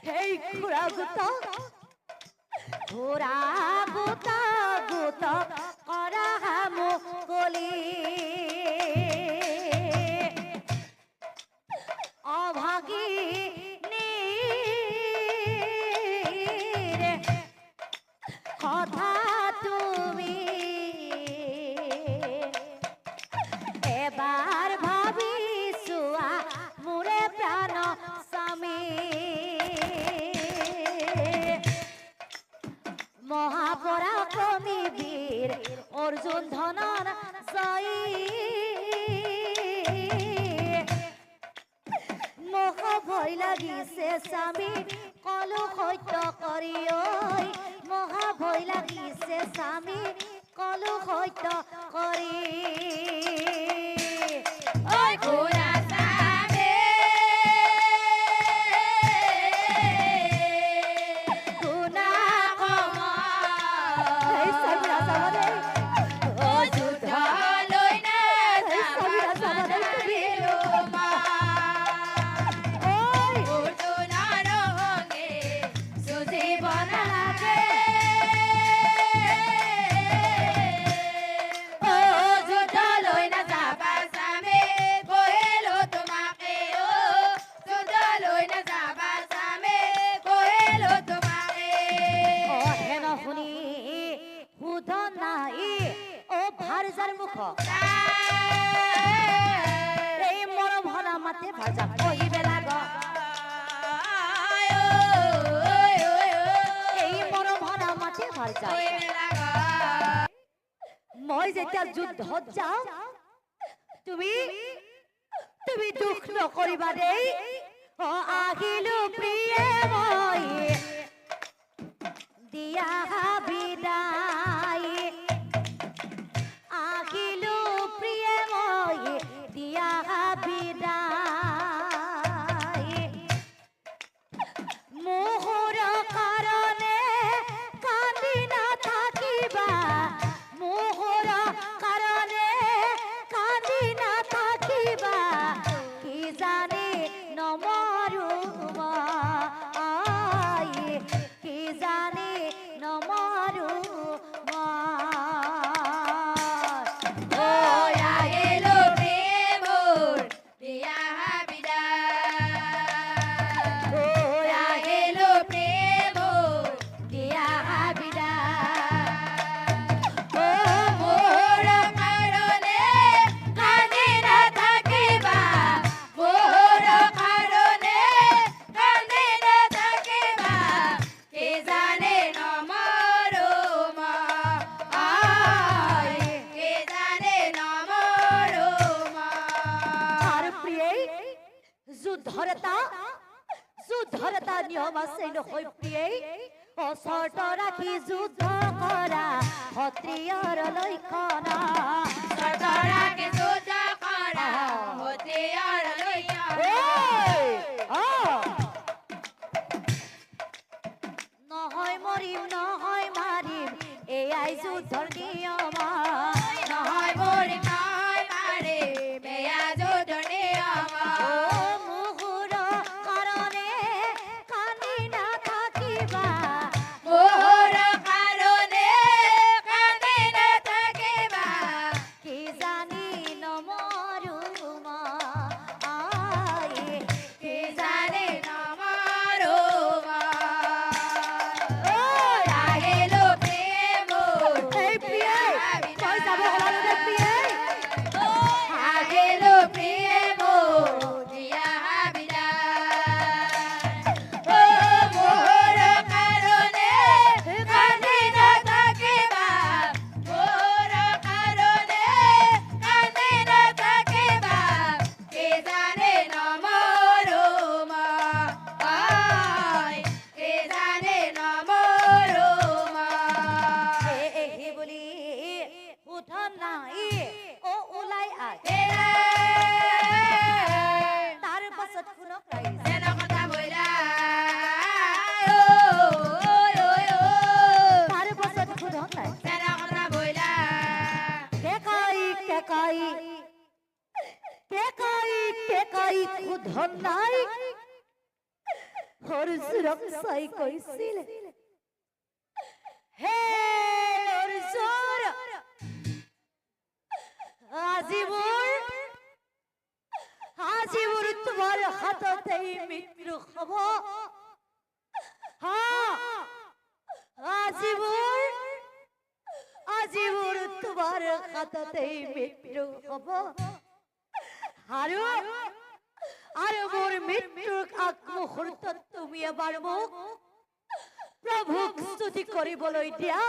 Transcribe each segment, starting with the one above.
এই ঘোড়া গুতা গুত করা হামু কলি অভাগী কথা তুমি এবার ভাবি সুয়া মুরে প্রাণ স্বামী মহাপরাক্রমী বীর অর্জুন ধনর জয়ী মোহ ভয় লাগিছে স্বামী কলো সত্য কৰি মহা ভয় লাগিছে স্বামী কলো সত্য কৰি ঐ ঘোড়া এই মর ভরা মাতে ভাজা কহিবে লাগ এই মর ভরা মাতে ভাজা মই যেতিয়া যুদ্ধত যাও তুমি তুমি দুখ নকৰিবা দেই আহিলো প্ৰিয়ে মই দিয়া বিদায় আহিলো প্ৰিয়ে মই দিয়া বিদায় মোহৰ কাৰণে কান্দি নাথাকিবা মোহৰ কাৰণে কান্দি নাথাকিবা কি জানি নমৰো কি জানি নমৰো যুদ্ধৰতা নিয়ম আছে নহয় প্ৰিয়ে অচৰ্ত ৰাখি যুদ্ধ কৰা ক্ষত্ৰিয়ৰ লক্ষণ অচৰ্ত ৰাখি যুদ্ধ কৰা ক্ষত্ৰিয়ৰ লক্ষণ নহয় মৰিম নহয় মাৰিম এয়াই যুদ্ধৰ নিয়ম নহয় মৰিম নহয় মাৰিম এয়া যুদ্ধৰ নিয়ম অৰ্জুনক চাই কৈছিল, হে অৰ্জুন, আজি মোৰ তোমাৰ হাততেই মৃত্যু হ'ব। আজি মোৰ তোমাৰ হাততেই মৃত্যু হ'ব। আৰু মোৰ মৃত্যুৰ আগ মুহূৰ্তত তুমি এবাৰ মোক প্ৰভুক স্তুতি কৰিবলৈ দিয়া,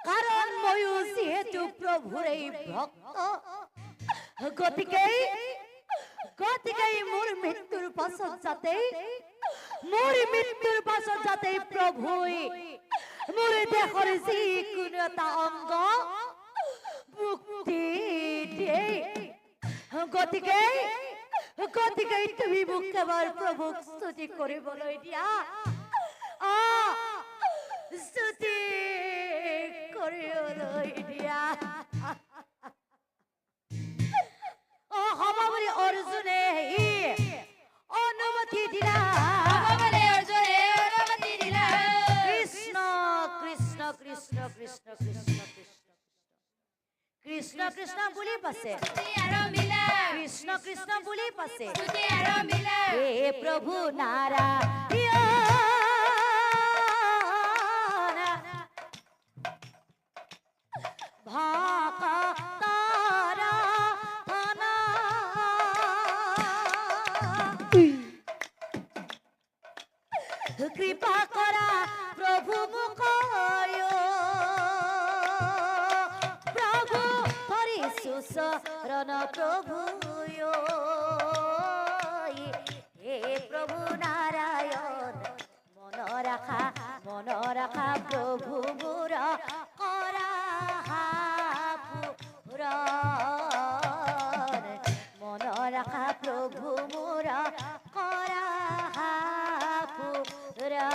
কাৰণ ময়ো যিহেতু প্ৰভুৰে ভক্ত, গতিকে মোৰ মৃত্যুৰ পাছত যাতে প্ৰভুই মোৰ দেহৰ যিকোনো এটা অংগ মুক্তি দিয়ে। গতিকে তুমি মোক এবাৰ প্ৰভুক স্তুতি কৰিবলৈ দিয়া, স্তুতি কৰিবলৈ দিয়া। হ'ব বুলি অৰ্জুনে অনুমতি দিলা। কৃষ্ণ কৃষ্ণ কৃষ্ণ কৃষ্ণ কৃষ্ণ কৃষ্ণ কৃষ্ণ বুলি পাছে, কৃষ্ণ কৃষ্ণ বুলি পাছে, হে প্ৰভু নাৰায়ণ ভক্তৰা ধনা, কৃপা কৰা প্ৰভু মোক, শৰণ প্ৰভু, হে প্ৰভু নাৰায়ণ মনৰ আশা প্ৰভু মোৰ কৰা পূৰণ, মনৰ আশা প্ৰভু মোৰ কৰা পূৰণ।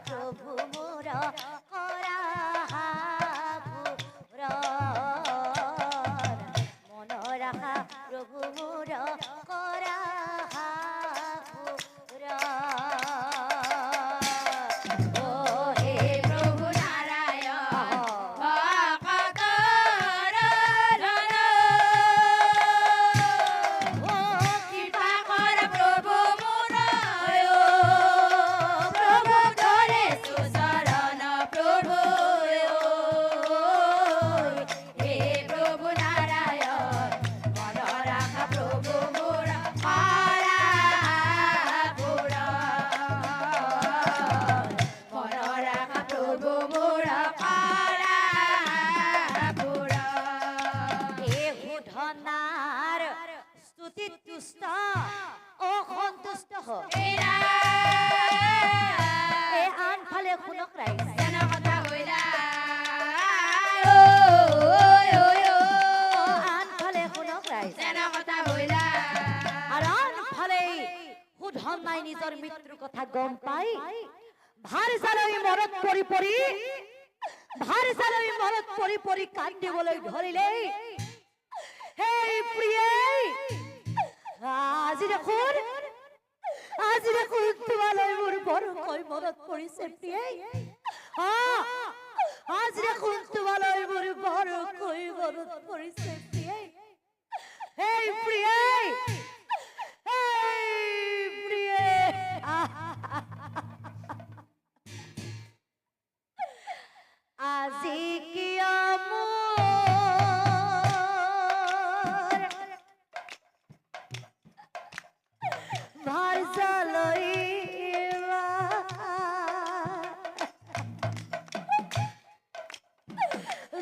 প্ৰভু মোৰ কৰা পুৰন, মন ৰাখা প্ৰভু মোৰ কৰা নিজৰ মৃত্যুৰ কথা গম পাই ভাৰসালয় মনত পৰি কান্দিবলৈ ধৰিলে। হেই প্ৰিয়ে, আজি দেখোন তোমালৈ মোৰ বৰকৈ মনত পৰিছে প্ৰিয়ে। আজ দেখুন তোমার বড় বড় কই বড় পরিছে প্রিয়ে এই প্রিয়ে এই প্রিয়ে আজি কি আমর ভার জালইবা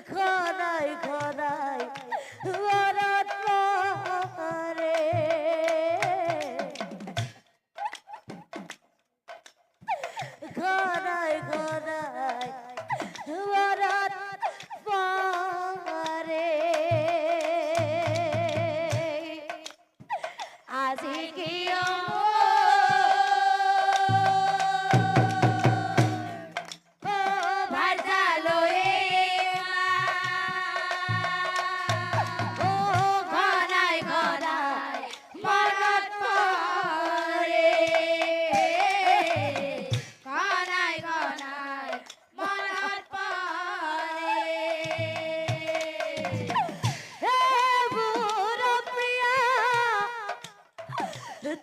খনাই খনাই বরত পরে খনাই খনাই বরত পরে আজি কি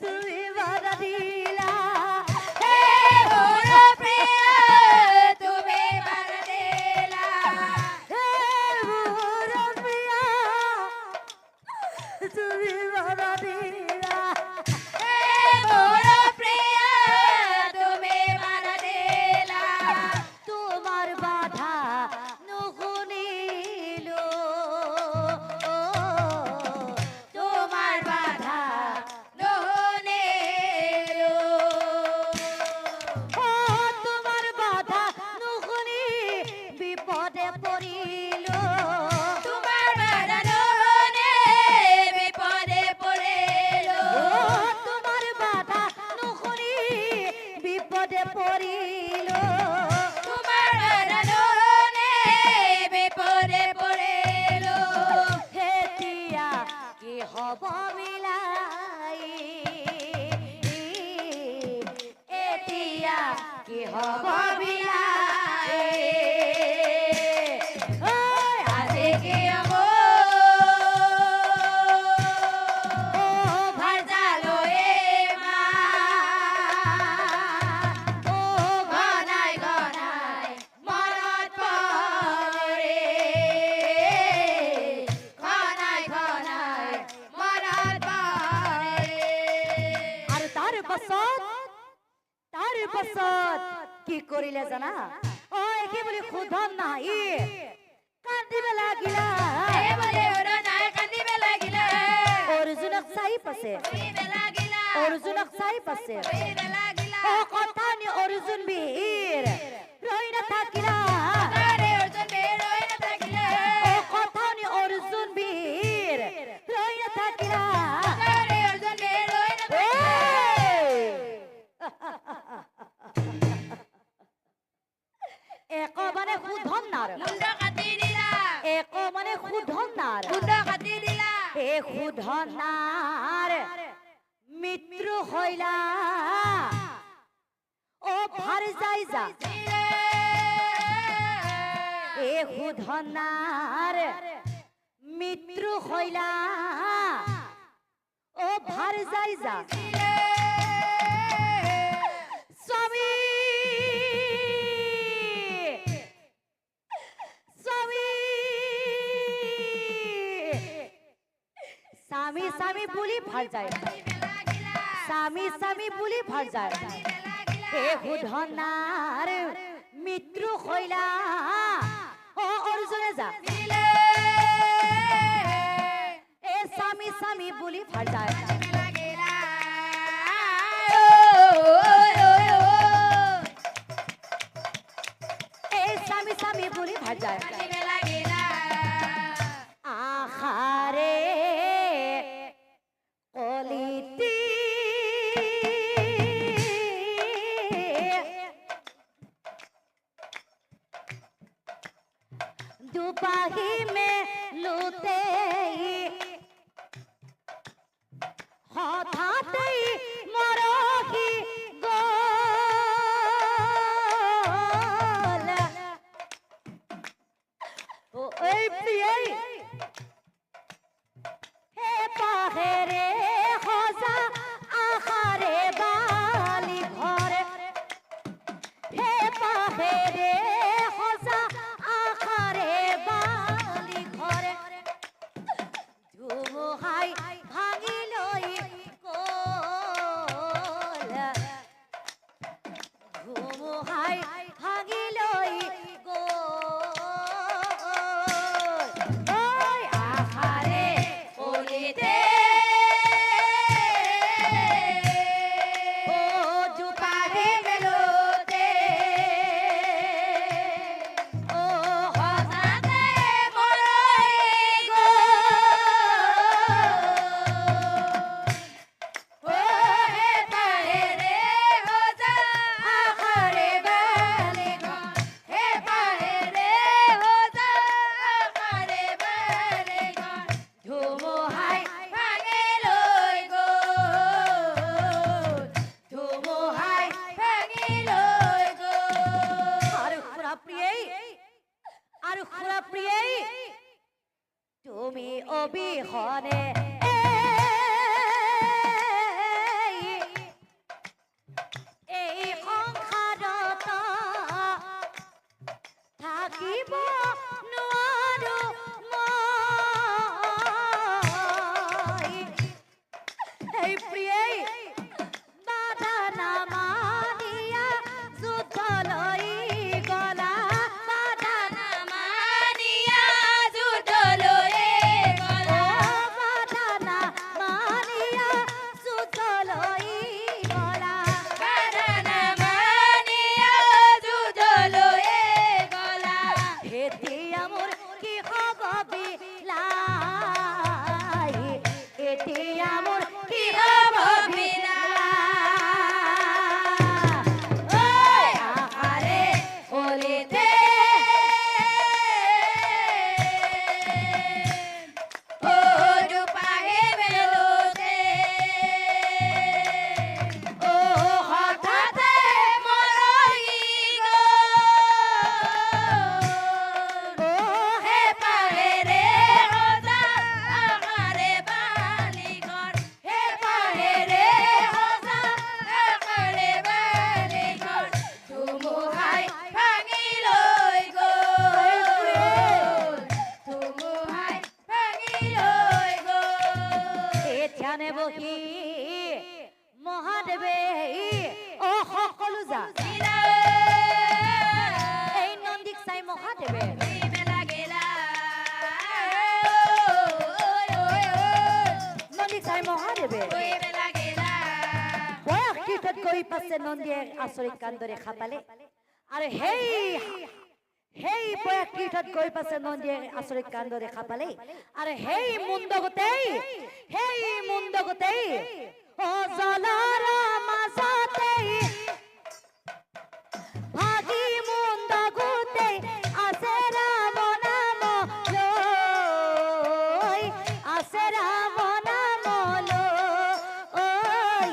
তুমি বাধা দিলা হে বড় প্রিয়া তুমি বাধা দিলা হে বড় প্রিয়া তুমি বাধা দিলা হে বড় প্রিয়া তুমি বাধা দিলা তোমার বাধা নুশুনিলো তোমার বাধা বিপদে পড়িল তোমার বাধা নুশুনে বিপদে পড়িল তোমার বাধা নুশুনি বিপদে পড়িল তোমার বাধা নুশুনে বিপদে পড়িল হেতিয়া কি হব মিলাই এতিয়া কি হব মিলাই পাছত কি কৰিলে জানা ওই কি বুলি খুধন নাই কান্দিবে লাগিলা এ বলে ওরা নাই কান্দিবে লাগিলা অর্জুনক চাই পাছে কান্দিবে লাগিলা অর্জুনক চাই পাছে কান্দিবে লাগিলা ও কথা নি অর্জুন বীর রই না থাকিলা আরে অর্জুন বীর রই না থাকিলা ও কথা নি অর্জুন বীর রই না থাকিলা আরে অর্জুন বীর রই না থাকিলা एको माने खुधन्नार मुंडा काटी दिला एको माने खुधन्नार मुंडा काटी दिला ए खुधन्नार मित्र হইলা ও ভার যাই যা এ খুধন্নার মিত্র হইলা ও ভার যাই যা স্বামী सामी सामी बुली भर जाए सामी सामी बुली भर जाए हे खुधन्नार मित्र হইলা ও অর্জুনে যা এ সামি সামি বুলি ভর যায় এ সামি সামি বুলি ভর যায় আহারে কলিতি दुपाही में लूते हठाते मरोही गोल প্ৰিয়ই হে পাহেৰে সজা আশাৰে বালি ঘৰে হে পাহেৰে সজা আশাৰে বালি ঘৰে ধুমুহাই ভাঙি লৈ গ'ল ধুমুহাই ভাঙি লৈ তুমি অবিহনে এই সংসাৰত থাকিব নোৱাৰো মই এই প্ৰিয়ই বাধা নামানিয়া যুদ্ধলৈ গলা বাধা নামানিয়া যুদ্ধলৈ গলা বাধা নামানিয়া যুদ্ধলৈ গলা বাধা নামানিয়া যুদ্ধলৈ গলা এতিয়া মোৰ কি হ'ব বিলাই এতিয়া মোৰ কি হ'ব বহি মহাদেৱে অ সকলো যা এই নন্দীক চাই মহাদেৱে নন্দীক চাই মহাদেৱে বয়স তীৰ্থত গৈ পাছে নন্দীয়ে আচৰিত কান্দৰে খাপালে আৰু সেই বয়স তীৰ্থত গৈ পাছে নন্দীয়ে আচৰিত কাণ্ড দেখা পালে আৰু সেই মুণ্ড গোটেই জলৰ মাজতে ভাগি মুণ্ড গোটেই আছে ৰাম নাম লৈ আছে ৰাম নাম লৈ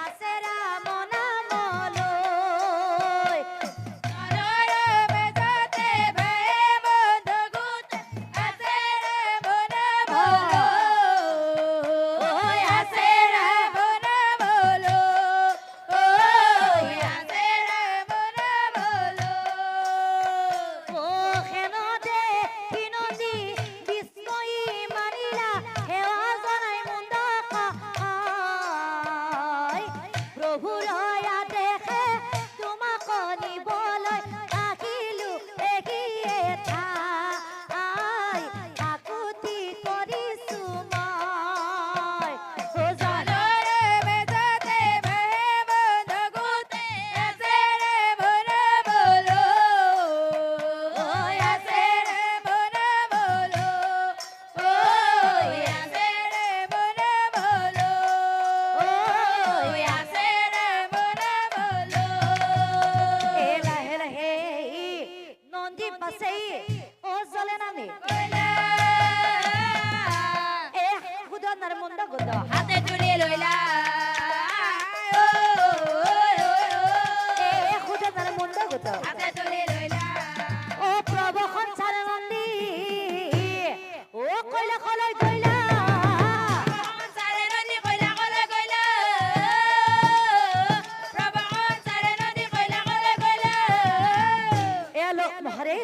আছে ৰাম নাম লৈ পাছে ও জলে নামে কলৈ গইলা চাৰে নদী কইলা কলৈ গইলা প্ৰভাকৰ চাৰে নদী কইলা কলৈ গইলা এলো হৰে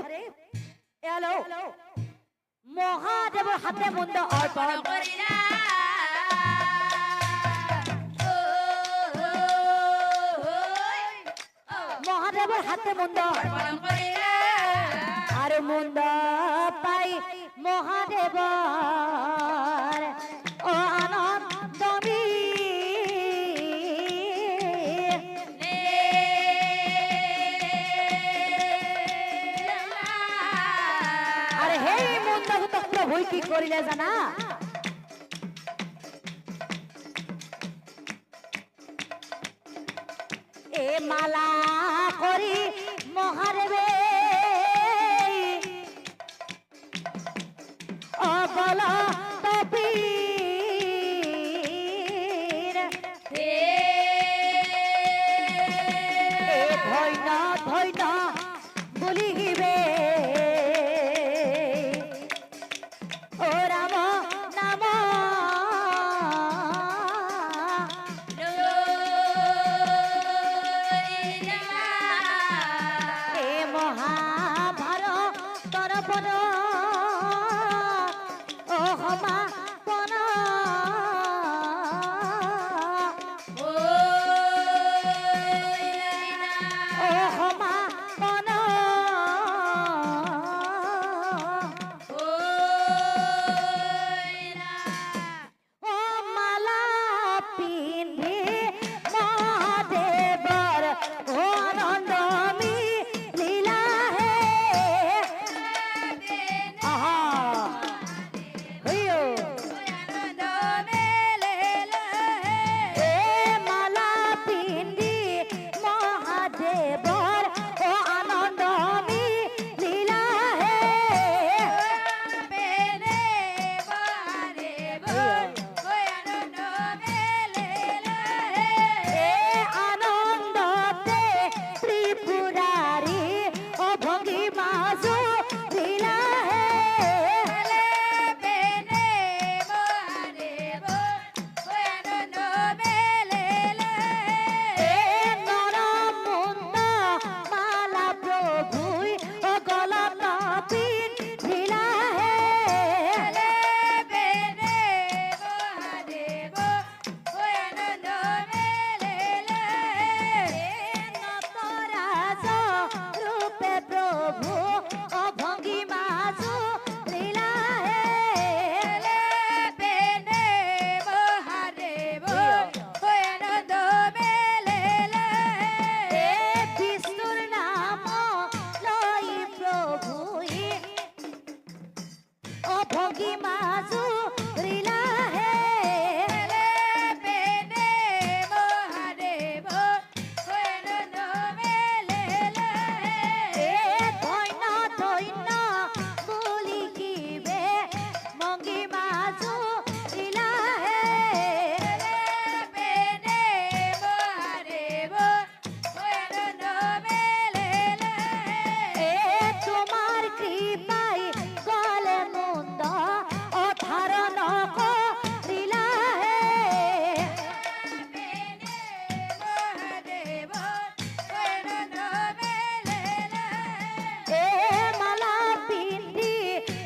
এলো মহাদেৱৰ হাতে মুণ্ড অৰ্পণ কৰিলা মহাদেৱৰ হাতে মুণ্ড অৰ্পণ কৰিলা আৰু মুণ্ড পাই মহাদেৱৰ আনন্দমী আৰে হে মুণ্ডভূত প্ৰভুই কি কৰিলে জানা এ মালা কৰি মহাদেৱে অবল তপীৰ এ ধন্য ধন্য বুলিবে ও ৰাম নাম এ মহাভাৰতৰ পদ ও সমাপন ও সমাপন ও মালা পিন্ধি মহাদেৱৰ আনন্দমী লীলা হে আহা হইও এ মালা পিন্ধি মহাদেৱৰ আনন্দমী লীলা হে এ আনন্দতে ত্রিপুরারি অভঙ্গি মাজু লীলা হে এ নরমুণ্ড মালা প্রভুই গলত পিন্ধিলা হে নটরাজ রূপে প্রভু অভঙ্গি মাজু লীলা হে এ বিষ্ণুর নাম লই প্রভুই অভঙ্গি মাজু লীলা হে এ ধন্য ধন্য বুলি কিবে মঙ্গি মাজু লীলা হে এ তোমার কৃপাই গলে মুণ্ড অধারণ করিলা হে এ মালা পিন্ধি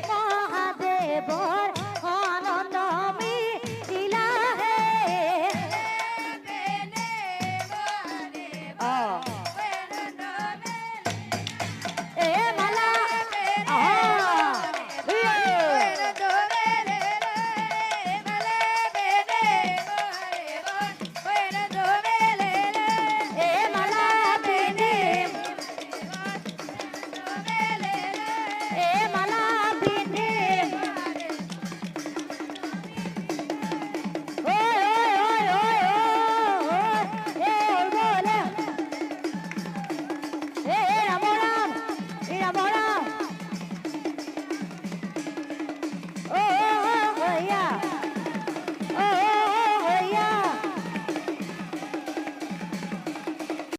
মহাদেৱৰ আনন্দমী লীলা হে এ মালা এ মালা পিন্ধি এ মালা পিন্ধি রাম রাম